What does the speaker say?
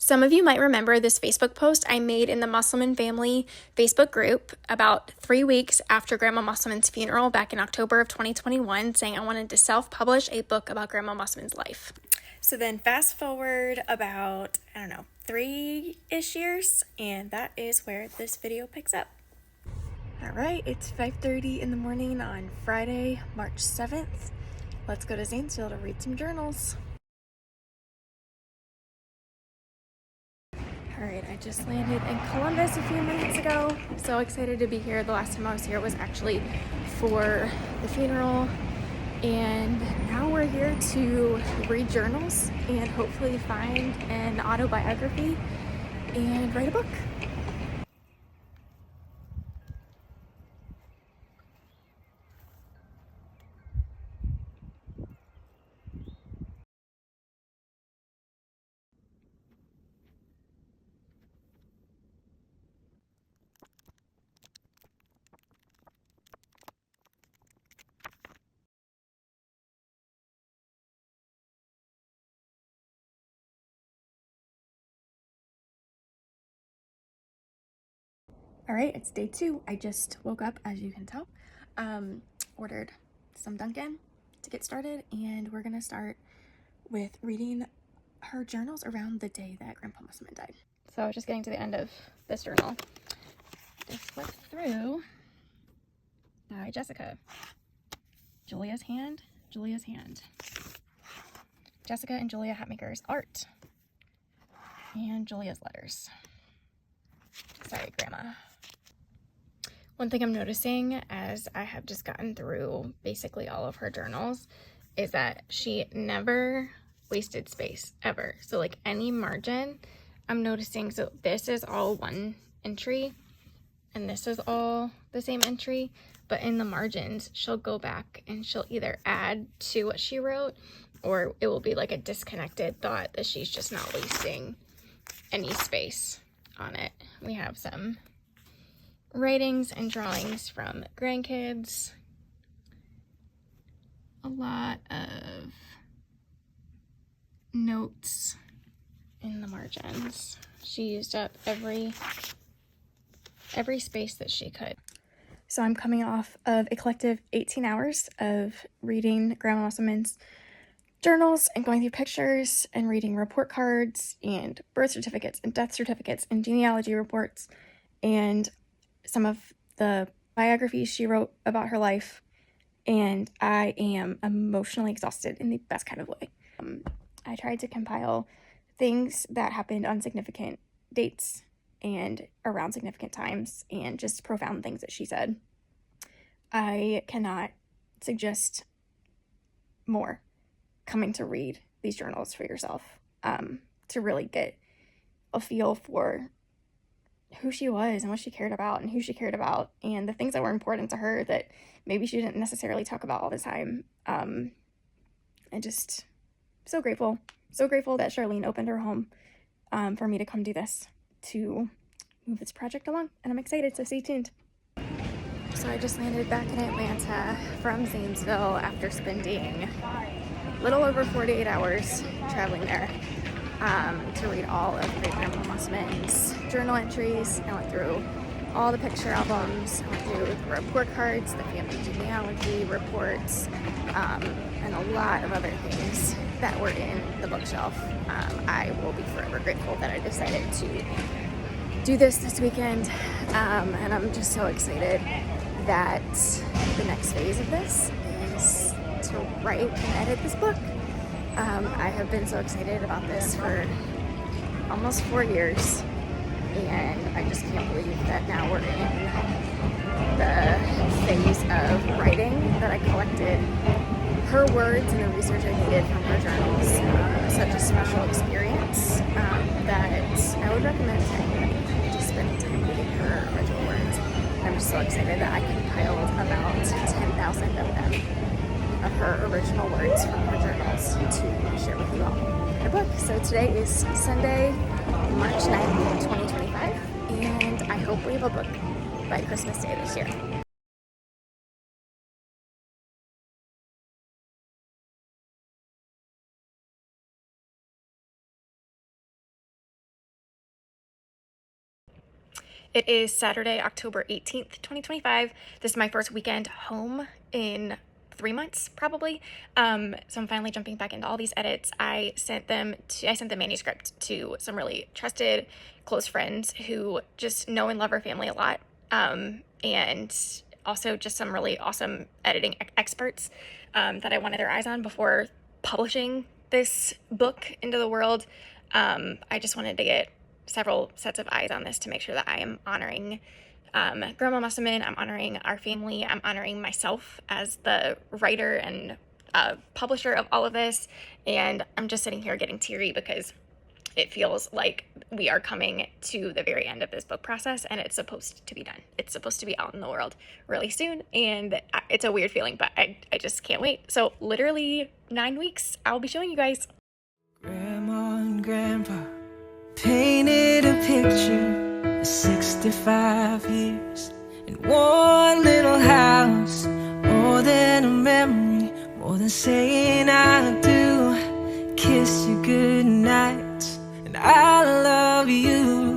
Some of you might remember this Facebook post I made in the Musselman family Facebook group about 3 weeks after Grandma Musselman's funeral back in October of 2021, saying I wanted to self-publish a book about Grandma Musselman's life. So then fast forward about, 3-ish years, and that is where this video picks up. All right, it's 5:30 in the morning on Friday, March 7th. Let's go to Zanesville to read some journals. All right, I just landed in Columbus a few minutes ago. So excited to be here. The last time I was here was actually for the funeral. And now we're here to read journals and hopefully find an autobiography and write a book. All right, it's day 2. I just woke up, as you can tell. Ordered some Dunkin' to get started, and we're gonna start with reading her journals around the day that Grandpa Musselman died. So I was just getting to the end of this journal. Just flip through by Jessica. Julia's hand. Jessica and Julia Hatmaker's art. And Julia's letters. Sorry, Grandma. One thing I'm noticing as I have just gotten through basically all of her journals is that she never wasted space, ever. So like any margin, I'm noticing, so this is all one entry and this is all the same entry, but in the margins, she'll go back and she'll either add to what she wrote, or it will be like a disconnected thought that she's just not wasting any space on it. We have some writings and drawings from grandkids. A lot of notes in the margins. She used up every space that she could. So I'm coming off of a collective 18 hours of reading Grandma Musselman's journals and going through pictures and reading report cards and birth certificates and death certificates and genealogy reports and some of the biographies she wrote about her life, and I am emotionally exhausted in the best kind of way. I tried to compile things that happened on significant dates and around significant times and just profound things that she said. I cannot suggest more coming to read these journals for yourself, to really get a feel for who she was and what she cared about and who she cared about and the things that were important to her that maybe she didn't necessarily talk about all the time. And just so grateful that Charlene opened her home for me to come do this, to move this project along, and I'm excited, so stay tuned. So I just landed back in Atlanta from Zanesville after spending a little over 48 hours traveling there to read all of Great Grandma Musselman's journal entries. I went through all the picture albums, I went through the report cards, the family genealogy reports, and a lot of other things that were in the bookshelf. I will be forever grateful that I decided to do this weekend, and I'm just so excited that the next phase of this is to write and edit this book. I have been so excited about this for almost 4 years, and I just can't believe that now we're in the phase of writing, that I collected her words and the research I needed from her journals. Such a special experience that I would recommend to anybody to spend time reading her original words. I'm just so excited that I compiled about 10,000 of them, of her original words from her journals, to share with you all in a book. So today is Sunday, March 9th, 2025, and I hope we have a book by Christmas Day this year. It is Saturday, October 18th, 2025. This is my first weekend home in 3 months, probably. So I'm finally jumping back into all these edits. I sent the manuscript to some really trusted, close friends who just know and love our family a lot. And also just some really awesome editing experts that I wanted their eyes on before publishing this book into the world. I just wanted to get several sets of eyes on this to make sure that I am honoring Grandma Musselman, I'm honoring our family, I'm honoring myself as the writer and publisher of all of this, and I'm just sitting here getting teary because it feels like we are coming to the very end of this book process, and it's supposed to be done. It's supposed to be out in the world really soon, and it's a weird feeling, but I just can't wait. So literally 9 weeks, I'll be showing you guys. Grandma and Grandpa painted a picture of 65 years in one little house. More than a memory, more than saying I do. Kiss you goodnight, and I love you.